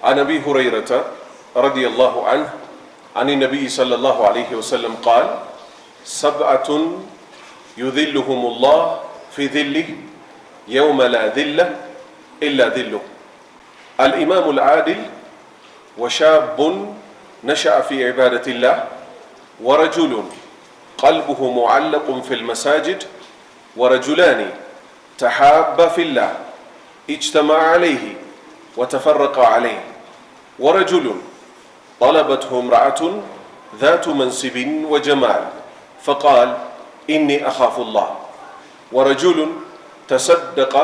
عن أبي هريرة رضي الله عنه عن النبي صلى الله عليه وسلم قال 7 يذلهم الله في ذله يوم لا ذل إلا ذله الإمام العادل وشاب نشأ في عبادة الله ورجل قلبه معلق في المساجد ورجلان تحابا في الله اجتمع عليه وتفرق عليه ورجل طلبته امرأة ذات منصب وجمال فقال إني أخاف الله ورجل تصدق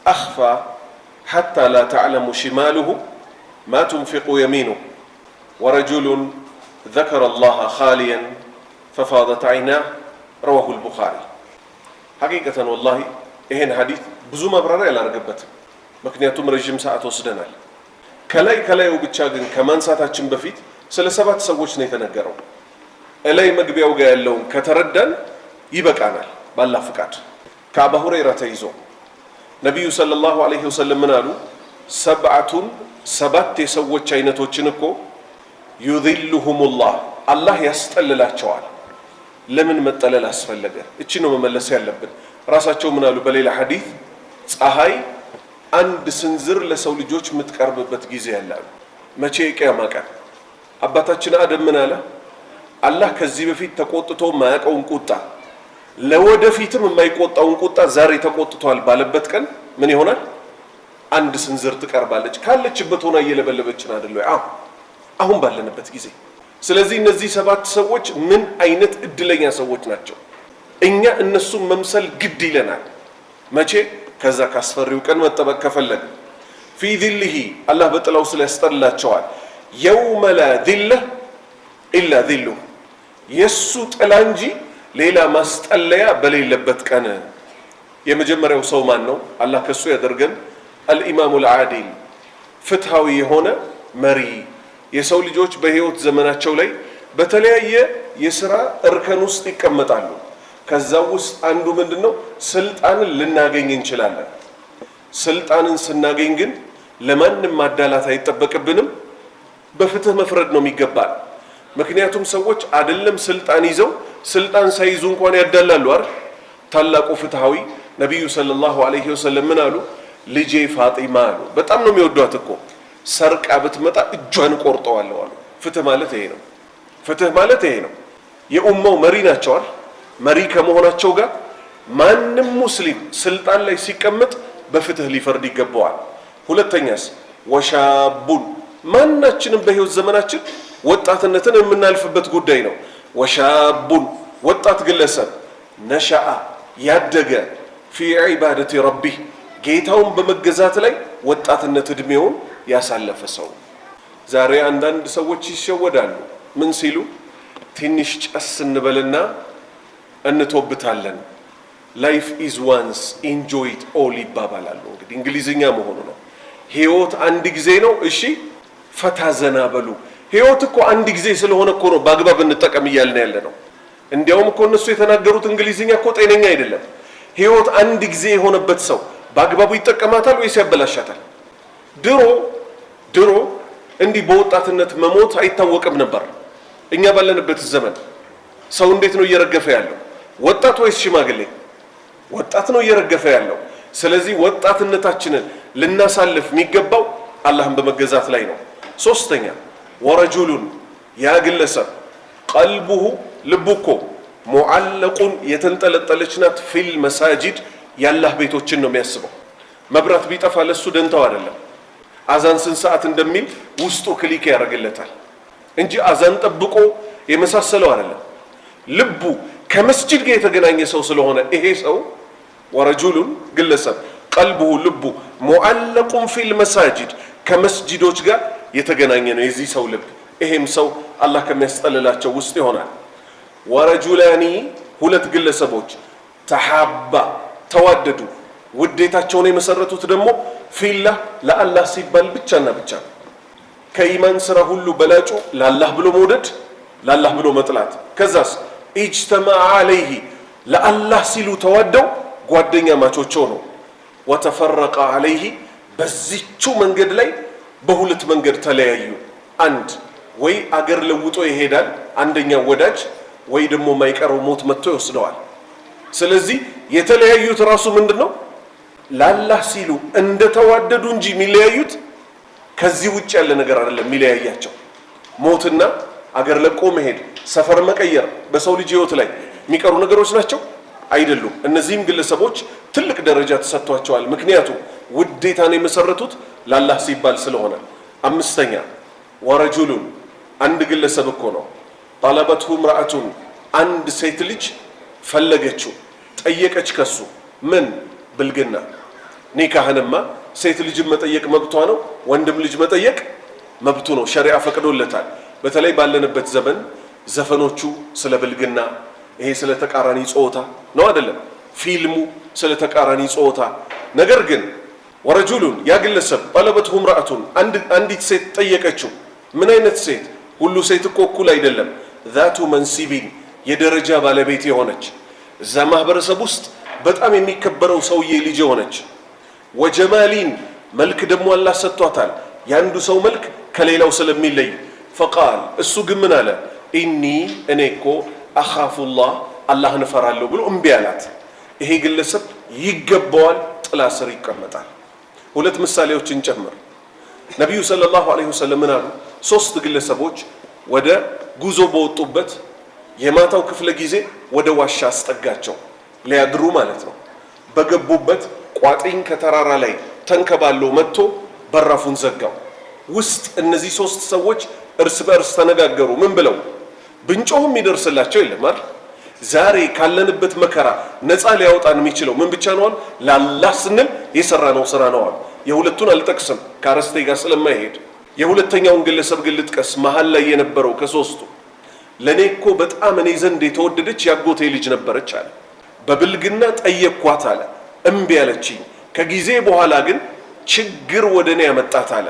أخفى حتى لا تعلم شماله ما تنفق يمينه ورجل ذكر الله خاليا ففاضت عيناه رواه البخاري حقيقة والله ይሄን ሐዲስ ብዙ ማብራሪያ አላረገበትም ምክንያቱም ረጅም ሰዓት ወስደናል ከላዩ ብቻ ግን ከማንሳታችን በፊት ስለ 7 ሰዎች ነው የተነገረው እላይ መግቢያው ጋር ያለውን ከተረዳን ይበቃናል ባላህ ፍቃድ ከአቡ ሁረይራ ተይዞ ነብዩ ሰለላሁ ዐለይሂ ወሰለም ምን አሉ 7 የሰዎች አይነቶችን እኮ ዩዚልሁሙላህ አላህ ያስጠልላቸዋል ለምን መጠለል አስፈለገ እቺ ነው መመለስ ያለብን ራሳቸው ምን አሉ በሌላ ሐዲስ ፀሐይ አንድ ስንዝር ለሰው ልጆች የምትቀርብበት ጊዜ ያላሉ መቼ ቂያማ ቀን አባታችን አደም ምን አለ አላህ ከዚህ በፊት ተቆጥቶ ማያቀውን ቁጣ ለወደፊትም የማይቆጣውን ቁጣ ዛሬ ተቆጥቷል ባለበት ቀን ምን ይሆናል አንድ ስንዝር ትቀርባለች ካለችበት ሆና እየለበለበችን አይደል አሁን ባለንበት ጊዜ ስለዚህ እነዚህ 7 ሰዎች ምን አይነት እድለኛ ሰዎች ናቸው እኛ እነሱን መምሰል ግድ ይለናል መቼ ከዛ ካስፈሪው ቀን መጠበቅ ከፈለገ في ذله الله በጥላው ስለያስጠላቸዋል يوم لا ذل الا ذله የሱ ጥላ እንጂ ሌላ ማስጠለያ በሌለበት ቀን የመጀመሪያው ሰው ማን ነው አላህ ከሱ ያደርገን الامام العادل ፍትሃዊ የሆነ መሪ የሰው ልጆች በህይወት ዘመናቸው ላይ በተለያየ የሥራ እርከን ውስጥ ይቀመጣሉ ከዛው ውስጥ አንዱ ምንድነው ስልጣንን ልናገኝ እንችላለን ስልጣንን ስናገኝ ግን ለማንም ማዳላት አይተበቀብንም በፍትህ መፍረድ ነው የሚገባል ምክንያቱም ሰዎች አይደለም ስልጣን ይዘው ስልጣን ሳይዙ እንኳን ያዳላሉ አይደል ታላቁ ፍትሃዊ ነብዩ ሰለላሁ ዐለይሂ ወሰለም ምን አሉ ልጄ ፋጢማ አሉ በጣም ነው የሚወዷት እኮ ሰርቃ ብትመጣ እጇን ቆርጠዋለሁ አሉ ፍትህ ማለት ይሄ ነው የኡማው መሪ ናቸው አይደል መሪ ከመሆናቸው ጋር ማንንም ሙስሊም ስልጣን ላይ ሲቀመጥ በፍትህ ሊፈርድ ይገባዋል ሁለተኛስ ወሻቡን ማናችንም በህይወት ዘመናችን ወጣትነትን የምናልፍበት ጉዳይ ነው ወሻቡን ወጣት ግለሰብ ነሻአ ያደገ في عبادة ربه ጌታውን በመገዛት ላይ ወጣትነት እድሜውን ያሳለፈ ሰው ዛሬ አንዳንድ ሰዎች ይሸወዳሉ ምን ሲሉ ትንሽ ጨስ እንበልና እንተውብታለን life is once enjoy it all ይባባላሉ እንግዲህ እንግሊዝኛ መሆኑ ነው ህይወት አንድ ጊዜ ነው እሺ ፈታዘና በሉ ህይወት እኮ አንድ ጊዜ ስለሆነ እኮ ነው በአግባብ እንጠቀም ይያልን ያለ ነው እንዲያውም እኮ እነሱ የተናገሩት እንግሊዝኛ እኮ ጤነኛ አይደለም ህይወት አንድ ጊዜ የሆነበት ሰው በአግባቡ ይጠቀማታል ወይስ ያበላሻታል ድሮ እንዲህ በወጣትነት መሞት አይታወቅም ነበር እኛ ባለንበት ዘመን ሰው እንዴት ነው እየረገፈ ያለው ወጣት ወይስ ሽማግሌ ወጣት ነው እየረገፈ ያለው ስለዚህ ወጣትነታችንን ልናሳልፍ የሚገባው አላህን በመገዛት ላይ ነው ሶስተኛ ወረጁሉን ያ ግለሰብ ቀልቡሁ ልቡኮ ሙዓለቁን የተንጠለጠለች ናት ፊል መሳጂድ ያላህ ቤቶችን ነው የሚያስበው መብራት ቢጠፋ ለሱ ደንታው አይደለም አዛን ስንት ሰዓት እንደሚል ውስጡ ክሊክ ያደርግለታል እንጂ አዛን ጠብቆ የመሳሰለው አይደለም ልቡ ከመስጂድ ጋር የተገናኘ ሰው ስለሆነ ይሄ ሰው ወረጁሉን ግለሰብ ቀልቡሁ ልቡ ሙዓለቁን ፊል መሳጂድ ከመስጂዶች ጋር የተገናኘ ነው የዚህ ሰው ልብ ይሄም ሰው አላህ ከሚያስጠልላቸው ውስጥ ይሆናል ወረጁላኒ ሁለት ግለሰቦች ተሐባ ተዋደዱ ውዴታቸውን የመሰረቱት ደግሞ ፊላህ ለአላህ ሲባል ብቻና ብቻ ከኢማን ስራ ሁሉ በላጩ ለአላህ ብሎ መውደድ ለአላህ ብሎ መጥላት ከዛስ اجتمع عليه ለአላህ ሲሉ ተዋደው ጓደኛ ማቾች ሆነው وتفرق عليه በዚቹ መንገድ ላይ በሁለት መንገድ ተለያዩ። አንድ ወይ አገር ለውጦ ይሄዳል አንደኛው ወዳጅ፣ ወይ ደግሞ ማይቀረው ሞት መጥቶ ይወስደዋል። ስለዚህ የተለያዩት ራሱ ምንድነው ለአላህ ሲሉ እንደተዋደዱ እንጂ የሚለያዩት ከዚህ ውጭ ያለ ነገር አይደለም የሚለያያቸው። ሞትና አገር ለቆ መሄድ፣ ሰፈር መቀየር በሰው ልጅ ህይወት ላይ የሚቀሩ ነገሮች ናቸው አይደሉም። እነዚህም ግለሰቦች ትልቅ ደረጃ ተሰጥቷቸዋል። ምክንያቱም ውዴታን የመሰረቱት ለአላህ ሲባል ስለሆነ። አምስተኛ ወረጁሉን አንድ ግለሰብ እኮ ነው ጠለበትሁ ምርአቱን አንድ ሴት ልጅ ፈለገችው ጠየቀች ከሱ ምን ብልግና። ኒካህንማ ሴት ልጅን መጠየቅ መብቷ ነው፣ ወንድም ልጅ መጠየቅ መብቱ ነው፣ ሸሪዓ ፈቅዶለታል። በተለይ ባለንበት ዘመን ዘፈኖቹ ስለ ብልግና፣ ይሄ ስለ ተቃራኒ ጾታ ነው አይደለም፣ ፊልሙ ስለ ተቃራኒ ጾታ። ነገር ግን ወረጁሉን ያ ግለሰብ ጠለበትሁ ምርአቱን አንዲት ሴት ጠየቀችው። ምን አይነት ሴት? ሁሉ ሴት እኮ እኩል አይደለም። ዛቱ መንሲቢን የደረጃ ባለቤት የሆነች እዛ ማህበረሰብ ውስጥ በጣም የሚከበረው ሰውዬ ልጅ የሆነች፣ ወጀማሊን መልክ ደግሞ አላህ ሰጥቷታል። ያንዱ ሰው መልክ ከሌላው ስለሚለይ ፈቃል እሱ ግን ምን አለ? ኢኒ እኔ እኮ አኻፉላህ አላህን እፈራለሁ ብሎ እምቢ አላት። ይሄ ግለሰብ ይገባዋል ጥላ ስር ይቀመጣል። ሁለት ምሳሌዎችን ጨምር። ነቢዩ ሰለላሁ ዐለይሂ ወሰለም ምን አሉ? ሶስት ግለሰቦች ወደ ጉዞ በወጡበት የማታው ክፍለ ጊዜ ወደ ዋሻ አስጠጋቸው፣ ሊያድሩ ማለት ነው። በገቡበት ቋጥኝ ከተራራ ላይ ተንከባሎ መጥቶ በራፉን ዘጋው። ውስጥ እነዚህ ሶስት ሰዎች እርስ በእርስ ተነጋገሩ። ምን ብለው? ብንጮህም ይደርስላቸው የለም አይደል? ዛሬ ካለንበት መከራ ነፃ ሊያወጣን የሚችለው ምን ብቻ ነው? ለአላህ ስንል የሰራነው ስራ ነው። የሁለቱን አልጠቅስም ከአረስቴ ጋር ስለማይሄድ። የሁለተኛውን ግለሰብ ግን ልጥቀስ። መሀል ላይ የነበረው ከሶስቱ ለኔ እኮ በጣም እኔ ዘንድ የተወደደች ያጎቴ ልጅ ነበረች አለ። በብልግና ጠየቅኳት አለ፣ እምቢ አለችኝ። ከጊዜ በኋላ ግን ችግር ወደ እኔ ያመጣት አለ።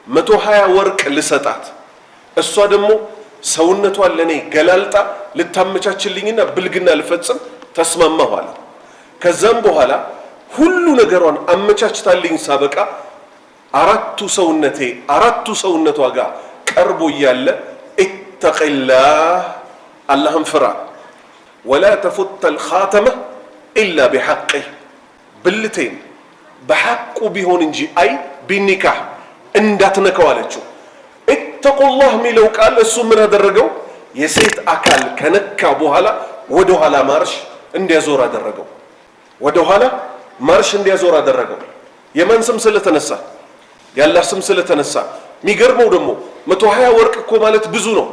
120 ወርቅ ልሰጣት፣ እሷ ደግሞ ሰውነቷን ለኔ ገላልጣ ልታመቻችልኝና ብልግና ልፈጽም ተስማማሁ አለ። ከዛም በኋላ ሁሉ ነገሯን አመቻችታልኝ ሳበቃ አራቱ ሰውነቷ ጋር ቀርቦ እያለ ኢተቂላህ አላህን ፍራ፣ ወላ ተፉተል ኻተመ ኢላ ቢሐቂህ ብልቴን በሐቁ ቢሆን እንጂ አይ ቢኒካህ እንዳትነካው አለችው። ኢተቁላህ የሚለው ቃል እሱ ምን አደረገው? የሴት አካል ከነካ በኋላ ወደ ኋላ ማርሽ እንዲያዞር አደረገው። ወደ ኋላ ማርሽ እንዲያዞር አደረገው። የማን ስም ስለተነሳ? የአላህ ስም ስለተነሳ። የሚገርመው ደግሞ 120 ወርቅ እኮ ማለት ብዙ ነው።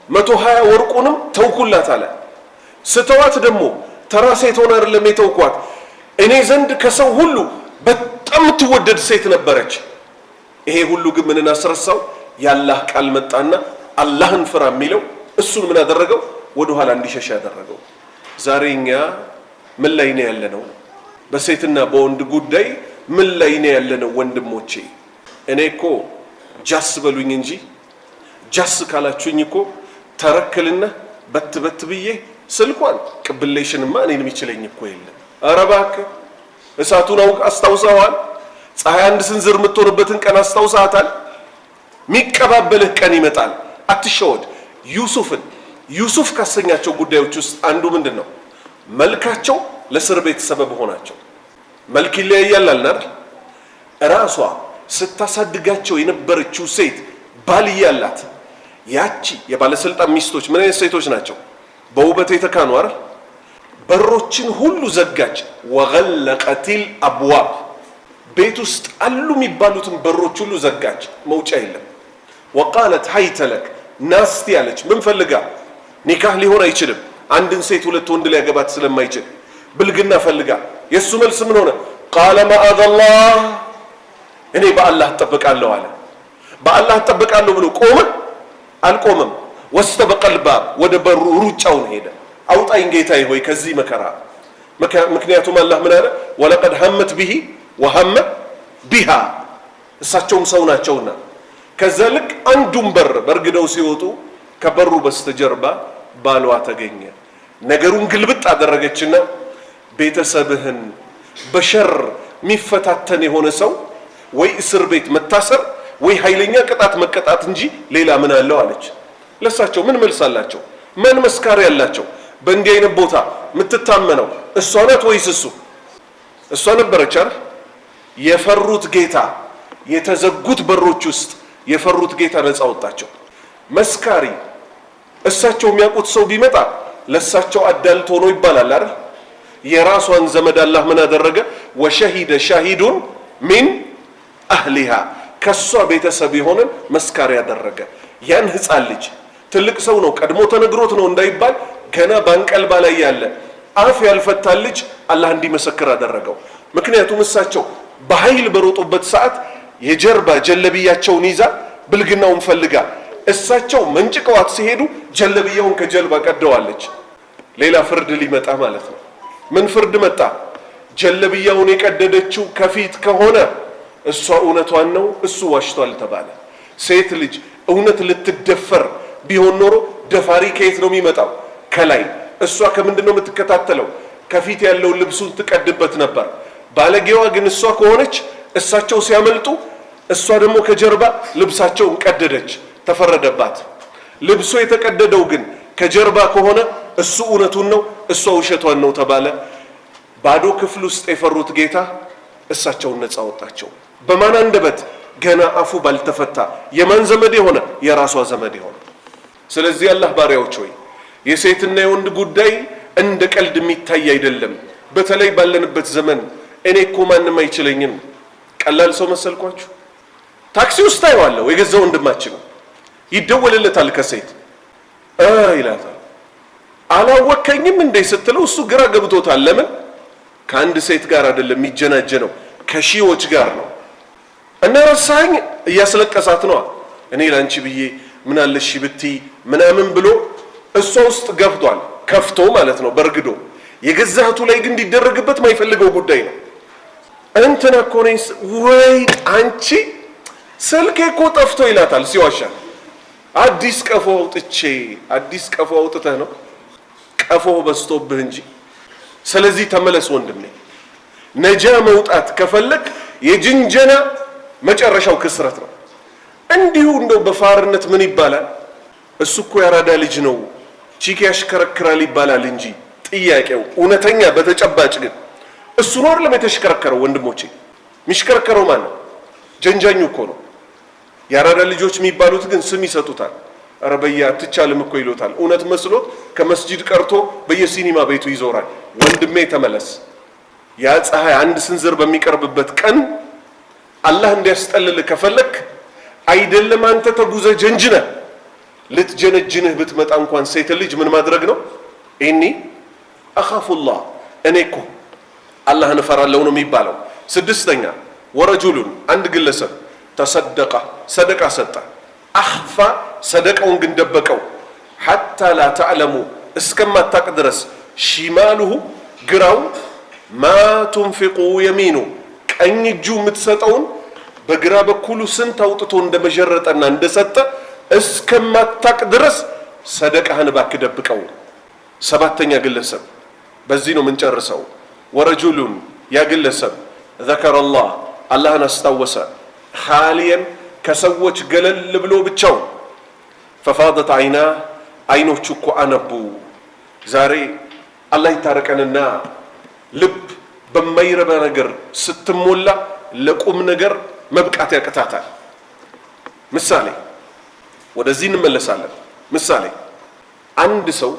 120 ወርቁንም ተውኩላት አለ። ስተዋት ደግሞ ተራ ሴት ሆና አይደለም የተውኳት፣ እኔ ዘንድ ከሰው ሁሉ በጣም ትወደድ ሴት ነበረች። ይሄ ሁሉ ግን ምንን አስረሳው? የአላህ ቃል መጣና አላህን ፍራ የሚለው እሱን ምን አደረገው? ወደ ኋላ እንዲሸሽ ያደረገው። ዛሬ እኛ ምን ላይ ነው ያለነው? በሴትና በወንድ ጉዳይ ምን ላይ ነው ያለነው? ወንድሞቼ እኔ እኮ ጃስ በሉኝ እንጂ ጃስ ካላችሁኝ እኮ ተረክልና በት ብዬ ስልኳን ቅብሌሽንማ እኔን የሚችለኝ እኮ የለም። ኧረ እባክህ እሳቱን አስታውሰዋል? ፀሐይ አንድ ስንዝር የምትሆንበትን ቀን አስታውሳታል? የሚቀባበልህ ቀን ይመጣል። አትሸወድ። ዩሱፍ ካሰኛቸው ጉዳዮች ውስጥ አንዱ ምንድን ነው? መልካቸው ለእስር ቤት ሰበብ ሆናቸው። መልክ ይለያያል አልናል። እራሷ ስታሳድጋቸው የነበረችው ሴት ባል ያላት ያቺ የባለስልጣን ሚስቶች ምን አይነት ሴቶች ናቸው? በውበት የተካኑ አይደል? በሮችን ሁሉ ዘጋች። ወገለቀቲል አብዋብ ቤት ውስጥ አሉ የሚባሉትን በሮች ሁሉ ዘጋች፣ መውጫ የለም። ወቃለት ሀይተለክ ናስቲ አለች። ምን ፈልጋ? ኒካህ ሊሆን አይችልም፣ አንድን ሴት ሁለት ወንድ ሊያገባት ስለማይችል ብልግና ፈልጋ። የእሱ መልስ ምን ሆነ? ቃለ መአዘላህ እኔ በአላህ እጠበቃለሁ አለ። በአላህ እጠበቃለሁ ብሎ ቆመ? አልቆመም። ወስተበቀል ባብ ወደ በሩ ሩጫውን ሄደ። አውጣኝ ጌታዬ ሆይ ከዚህ መከራ። ምክንያቱም አላህ ምን አለ? ወለቀድ ሀመት ቢሂ ወሀመ ቢሃ እሳቸውም ሰው ናቸውና። ከዛ ልክ አንዱን በር በርግደው ሲወጡ ከበሩ በስተጀርባ ባሏ ተገኘ። ነገሩን ግልብጥ አደረገችና ቤተሰብህን በሸር የሚፈታተን የሆነ ሰው ወይ እስር ቤት መታሰር ወይ ኃይለኛ ቅጣት መቀጣት እንጂ ሌላ ምን አለው አለች። ለሳቸው ምን መልስ አላቸው? ማን መስካሪ ያላቸው? በእንዲህ አይነት ቦታ የምትታመነው እሷ ናት ወይስ እሱ? እሷ ነበረች አይደል? የፈሩት ጌታ የተዘጉት በሮች ውስጥ የፈሩት ጌታ ነፃ ወጣቸው። መስካሪ እሳቸው የሚያውቁት ሰው ቢመጣ ለሳቸው አዳልቶ ነው ይባላል አይደል? የራሷን ዘመድ አላህ ምን አደረገ? ወሸሂደ ሻሂዱን ሚን አህሊሃ ከሷ ቤተሰብ የሆነን መስካሪ ያደረገ። ያን ህፃን ልጅ ትልቅ ሰው ነው ቀድሞ ተነግሮት ነው እንዳይባል ገና ባንቀልባ ላይ ያለ አፍ ያልፈታ ልጅ አላህ እንዲመሰክር አደረገው። ምክንያቱም እሳቸው በኃይል በሮጡበት ሰዓት የጀርባ ጀለብያቸውን ይዛ ብልግናውን ፈልጋ እሳቸው መንጭቀዋት ሲሄዱ ጀለብያውን ከጀልባ ቀደዋለች። ሌላ ፍርድ ሊመጣ ማለት ነው። ምን ፍርድ መጣ? ጀለብያውን የቀደደችው ከፊት ከሆነ እሷ እውነቷን ነው፣ እሱ ዋሽቷል ተባለ። ሴት ልጅ እውነት ልትደፈር ቢሆን ኖሮ ደፋሪ ከየት ነው የሚመጣው? ከላይ። እሷ ከምንድን ነው የምትከታተለው? ከፊት ያለው ልብሱን ትቀድበት ነበር። ባለጌዋ ግን እሷ ከሆነች እሳቸው ሲያመልጡ እሷ ደግሞ ከጀርባ ልብሳቸውን ቀደደች፣ ተፈረደባት። ልብሱ የተቀደደው ግን ከጀርባ ከሆነ እሱ እውነቱን ነው፣ እሷ ውሸቷን ነው ተባለ። ባዶ ክፍል ውስጥ የፈሩት ጌታ እሳቸውን ነፃ ወጣቸው። በማን አንደበት? ገና አፉ ባልተፈታ የማን ዘመድ የሆነ? የራሷ ዘመድ የሆነ። ስለዚህ አላህ ባሪያዎች ሆይ የሴትና የወንድ ጉዳይ እንደ ቀልድ የሚታይ አይደለም። በተለይ ባለንበት ዘመን እኔ እኮ ማንም አይችለኝም። ቀላል ሰው መሰልኳችሁ? ታክሲ ውስጥ ታየዋለሁ፣ የገዛ ወንድማችን ይደወልለታል ከሴት ይላታል። አላወከኝም እንዴ ስትለው እሱ ግራ ገብቶታል። ለምን? ከአንድ ሴት ጋር አይደለም የሚጀናጀነው፣ ከሺዎች ጋር ነው። እና ረሳኝ እያስለቀሳት ነው። እኔ ላንቺ ብዬ ምን አለሽ ብትይ ምናምን ብሎ እሷ ውስጥ ገብቷል። ከፍቶ ማለት ነው በርግዶ። የገዛህቱ ላይ ግን እንዲደረግበት ማይፈልገው ጉዳይ ነው። እንትና እኮ ነኝ ወይ አንቺ ስልኬ እኮ ጠፍቶ ይላታል ሲዋሻል። አዲስ ቀፎ አውጥቼ አዲስ ቀፎ አውጥተህ ነው ቀፎ በስቶብህ እንጂ። ስለዚህ ተመለስ ወንድሜ። ነጃ መውጣት ከፈለክ የጅንጀና መጨረሻው ክስረት ነው። እንዲሁ እንደው በፋርነት ምን ይባላል? እሱ እኮ ያራዳ ልጅ ነው ቺክ ያሽከረክራል ይባላል እንጂ ጥያቄው እውነተኛ በተጨባጭ ግን እሱ ነው አይደለም የተሽከረከረው። ወንድሞቼ የሚሽከረከረው ማን ነው? ጀንጃኙ እኮ ነው። ያራዳ ልጆች የሚባሉት ግን ስም ይሰጡታል። ኧረ በያ አትቻልም እኮ ይሉታል። እውነት መስሎት ከመስጂድ ቀርቶ በየሲኒማ ቤቱ ይዞራል። ወንድሜ ተመለስ። ያ ፀሐይ አንድ ስንዝር በሚቀርብበት ቀን አላህ እንዲያስጠልል ከፈለክ አይደለም አንተ ተጉዘ ጀንጅነ ልትጀነጅንህ ብትመጣ እንኳን ሴት ልጅ ምን ማድረግ ነው? ኢኒ አኻፉላህ እኔ እኮ አላህን እፈራለሁ ነው የሚባለው። ስድስተኛ ወረጁሉን አንድ ግለሰብ ተሰደቀ ሰደቃ ሰጠ፣ አኽፋ ሰደቃውን ግን ደበቀው፣ ሐታ ላ ተዕለሙ እስከማታቅ ድረስ ሺማሉሁ ግራው ማ ቱንፊቁ የሚኑ ቀኝ እጁ የምትሰጠውን በግራ በኩሉ ስንት አውጥቶ እንደመጀረጠና እንደሰጠ እስከማታቅ ድረስ ሰደቃህን እባክህ ደብቀው። ሰባተኛ ግለሰብ በዚህ ነው የምንጨርሰው። ወረጁሉን ያ ግለሰብ ዘከረላህ አላህን አስታወሰ፣ ኻሊየን ከሰዎች ገለል ብሎ ብቻው፣ ፈፋደት አይና አይኖቹ እኮ አነቡ። ዛሬ አላህ ይታረቀንና ልብ በማይረባ ነገር ስትሞላ ለቁም ነገር መብቃት ያቅታታል። ምሳሌ ወደዚህ እንመለሳለን። ምሳሌ አንድ ሰው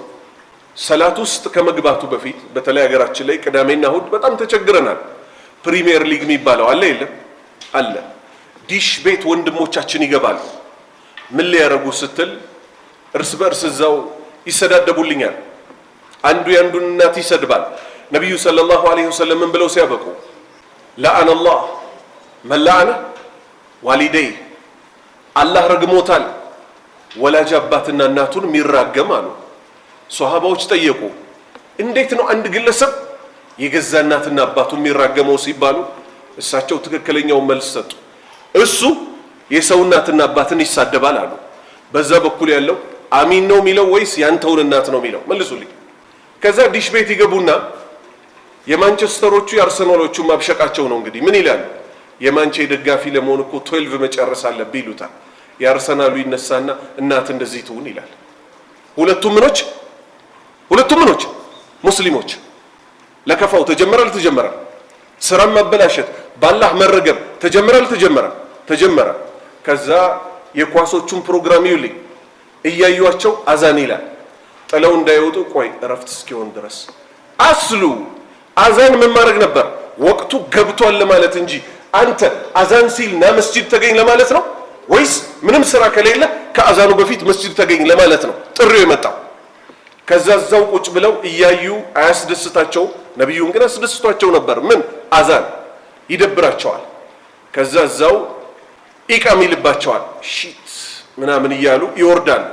ሰላት ውስጥ ከመግባቱ በፊት በተለይ ሀገራችን ላይ ቅዳሜና እሁድ በጣም ተቸግረናል። ፕሪሚየር ሊግ የሚባለው አለ የለም? አለ። ዲሽ ቤት ወንድሞቻችን ይገባሉ። ምን ሊያረጉ ስትል እርስ በእርስ እዛው ይሰዳደቡልኛል። አንዱ ያንዱን እናት ይሰድባል። ነቢዩ ሰለላሁ ዐለይሂ ወሰለም ምን ብለው ሲያበቁ ለአነላህ መላአነ ዋሊደይ አላህ ረግሞታል ወላጅ አባትና እናቱን የሚራገም አሉ። ሷሃባዎች ጠየቁ፣ እንዴት ነው አንድ ግለሰብ የገዛ እናትና አባቱን የሚራገመው ሲባሉ እሳቸው ትክክለኛውን መልስ ሰጡ። እሱ የሰው እናትና አባትን ይሳደባል አሉ። በዛ በኩል ያለው አሚን ነው የሚለው ወይስ ያንተውን እናት ነው የሚለው? መልሱልኝ። ከዛ ዲሽ ቤት ይገቡና የማንቸስተሮቹ የአርሰናሎቹ ማብሸቃቸው ነው እንግዲህ ምን ይላሉ? የማንቼ ደጋፊ ለመሆን እኮ 12 መጨረስ አለብህ ይሉታል። የአርሰናሉ ይነሳና እናት እንደዚህ ትሁን ይላል። ሁለቱም ምኖች ሙስሊሞች። ለከፋው ተጀመረ አልተጀመረ? ስራም ማበላሸት ባላህ መረገም ተጀመረ አልተጀመረ? ተጀመረ። ከዛ የኳሶቹን ፕሮግራም ይውልኝ እያዩዋቸው አዛን ይላል። ጥለው እንዳይወጡ ቆይ እረፍት እስኪሆን ድረስ አስሉ አዛን ምን ማድረግ ነበር? ወቅቱ ገብቷል ለማለት እንጂ አንተ አዛን ሲል ና መስጂድ ተገኝ ለማለት ነው ወይስ ምንም ስራ ከሌለ ከአዛኑ በፊት መስጂድ ተገኝ ለማለት ነው ጥሪው የመጣው? ከዛ እዛው ቁጭ ብለው እያዩ አያስደስታቸው። ነብዩን ግን አስደስቷቸው ነበር። ምን አዛን ይደብራቸዋል። ከዛ እዛው ኢቃም ይልባቸዋል። ሺት ምናምን እያሉ ይወርዳሉ።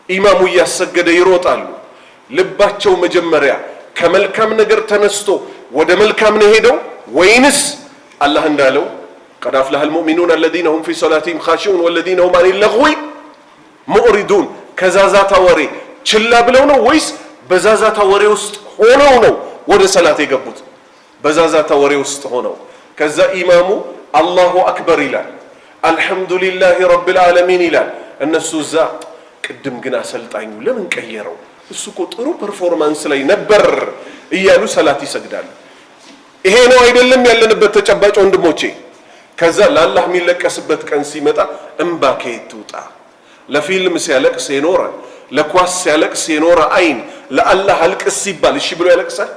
ኢማሙ እያሰገደ ይሮጣሉ። ልባቸው መጀመሪያ ከመልካም ነገር ተነስቶ ወደ መልካም ነው ሄደው ወይንስ አላህ እንዳለው ቀድ አፍለሐል ሙእሚኑን الذين هم في صلاتهم خاشعون والذين هم عن اللغو معرضون ከዛዛታ ወሬ ችላ ብለው ነው ወይስ በዛዛታ ወሬ ውስጥ ሆነው ነው ወደ ሰላት የገቡት? በዛዛታ ወሬ ውስጥ ሆነው ከዛ ኢማሙ አላሁ አክበር ይላል፣ አልሐምዱሊላሂ ረቢል ዓለሚን ይላል። እነሱ እዛ ቅድም ግን አሰልጣኙ ለምን ቀየረው? እሱ እኮ ጥሩ ፐርፎርማንስ ላይ ነበር እያሉ ሰላት ይሰግዳሉ። ይሄ ነው አይደለም ያለንበት ተጨባጭ ወንድሞቼ። ከዛ ለአላህ የሚለቀስበት ቀን ሲመጣ እንባ ከየት ትውጣ? ለፊልም ሲያለቅስ የኖረ ለኳስ ሲያለቅስ የኖረ አይን ለአላህ አልቅስ ሲባል እሺ ብሎ ያለቅሳል?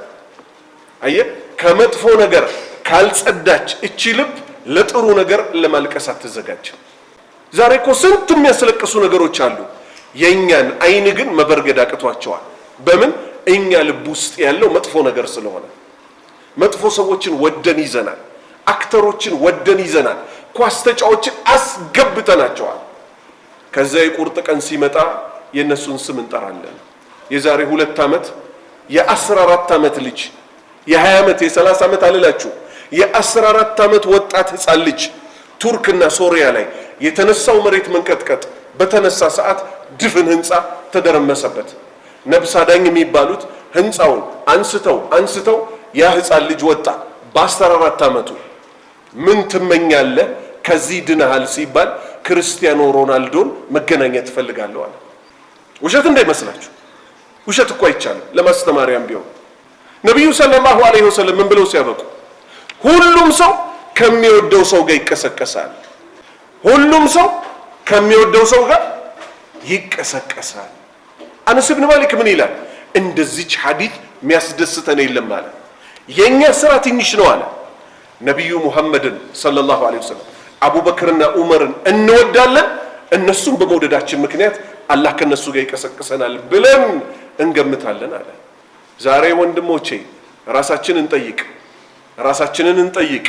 አየ ከመጥፎ ነገር ካልጸዳች እቺ ልብ ለጥሩ ነገር ለማልቀስ አትዘጋጅም። ዛሬ እኮ ስንት የሚያስለቅሱ ነገሮች አሉ። የኛን አይን ግን መበርገድ አቅቷቸዋል። በምን? እኛ ልብ ውስጥ ያለው መጥፎ ነገር ስለሆነ። መጥፎ ሰዎችን ወደን ይዘናል። አክተሮችን ወደን ይዘናል። ኳስ ተጫዋቾችን አስገብተናቸዋል። ከዛ የቁርጥ ቀን ሲመጣ የነሱን ስም እንጠራለን። የዛሬ 2 ዓመት የ14 ዓመት ልጅ የ20 ዓመት የ30 ዓመት አልላችሁ የ14 ዓመት ወጣት ህፃን ልጅ ቱርክና ሶሪያ ላይ የተነሳው መሬት መንቀጥቀጥ በተነሳ ሰዓት ድፍን ህንፃ ተደረመሰበት። ነብስ አዳኝ የሚባሉት ህንፃውን አንስተው ያ ህፃን ልጅ ወጣ በ14 ዓመቱ። ምን ትመኛለህ? ከዚህ ድነሃል ሲባል ክርስቲያኖ ሮናልዶን መገናኘት ፈልጋለሁ አለ። ውሸት እንዳይመስላችሁ፣ ውሸት እኮ አይቻልም። ለማስተማሪያም ቢሆን ነብዩ ሰለላሁ ዐለይሂ ወሰለም ምን ብለው ሲያበቁ ሁሉም ሰው ከሚወደው ሰው ጋር ይቀሰቀሳል። ሁሉም ሰው ከሚወደው ሰው ጋር ይቀሰቀሳል። አነስ ኢብኑ ማሊክ ምን ይላል? እንደዚች ሐዲስ የሚያስደስተን የለም አለ። የኛ ስራ ትንሽ ነው አለ። ነብዩ ሙሐመድን ሰለላሁ ዐለይሂ ወሰለም አቡበክርና ዑመርን እንወዳለን፣ እነሱም በመውደዳችን ምክንያት አላህ ከነሱ ጋር ይቀሰቅሰናል ብለን እንገምታለን አለ። ዛሬ ወንድሞቼ ራሳችንን እንጠይቅ።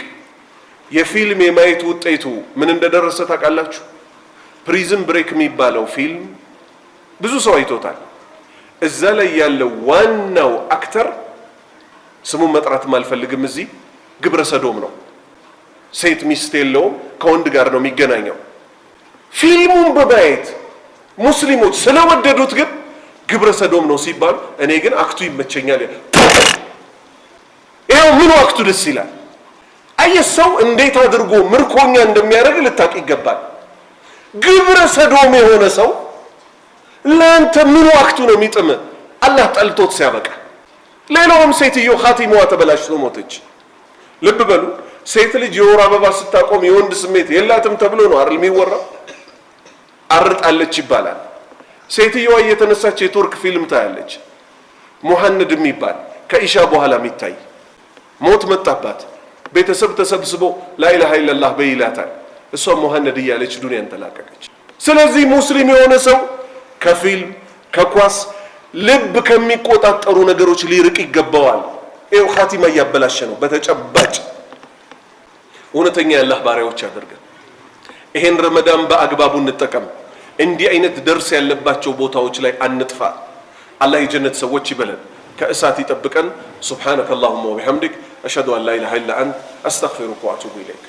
የፊልም የማየት ውጤቱ ምን እንደደረሰ ታውቃላችሁ? ፕሪዝን ብሬክ የሚባለው ፊልም ብዙ ሰው አይቶታል። እዛ ላይ ያለው ዋናው አክተር ስሙን መጥራት ማልፈልግም፣ እዚህ ግብረ ሰዶም ነው። ሴት ሚስት የለውም፣ ከወንድ ጋር ነው የሚገናኘው። ፊልሙን በማየት ሙስሊሞች ስለወደዱት ግን ግብረ ሰዶም ነው ሲባሉ እኔ ግን አክቱ ይመቸኛል። ይሄው ምን አክቱ ደስ ይላል። አየሰው እንዴት አድርጎ ምርኮኛ እንደሚያደርግ ልታቅ ይገባል። ግብረ ሰዶም የሆነ ሰው ለአንተ ምን አክቱ ነው የሚጥም? አላህ ጠልቶት ሲያበቃ። ሌላውም ሴትዮ ኻቲማዋ ተበላሽቶ ሞተች። ልብ በሉ፣ ሴት ልጅ የወር አበባ ስታቆም የወንድ ስሜት የላትም ተብሎ ነው አይደል የሚወራው? አርጣለች ይባላል። ሴትዮዋ እየተነሳች የቱርክ ፊልም ታያለች። ሙሐነድ የሚባል ከኢሻ በኋላ የሚታይ ሞት መጣባት። ቤተሰብ ተሰብስቦ ላኢላሃ ኢለላህ በይላታል። እሷ ሙሐነድ እያለች ዱንያን ተላቀቀች። ስለዚህ ሙስሊም የሆነ ሰው ከፊልም ከኳስ ልብ ከሚቆጣጠሩ ነገሮች ሊርቅ ይገባዋል። ይኸው ኻቲማ እያበላሸ ነው። በተጨባጭ እውነተኛ የአላህ ባሪያዎች አድርገን ይሄን ረመዳን በአግባቡ እንጠቀም። እንዲህ አይነት ደርስ ያለባቸው ቦታዎች ላይ አንጥፋ። አላህ የጀነት ሰዎች ይበለን፣ ከእሳት ይጠብቀን። ሱብሃነከ አላሁመ ወቢሐምዲክ አሽሀዱ አን ላ ኢላሃ ኢላ አንተ አስተግፊሩከ ወአቱቡ ኢለይክ።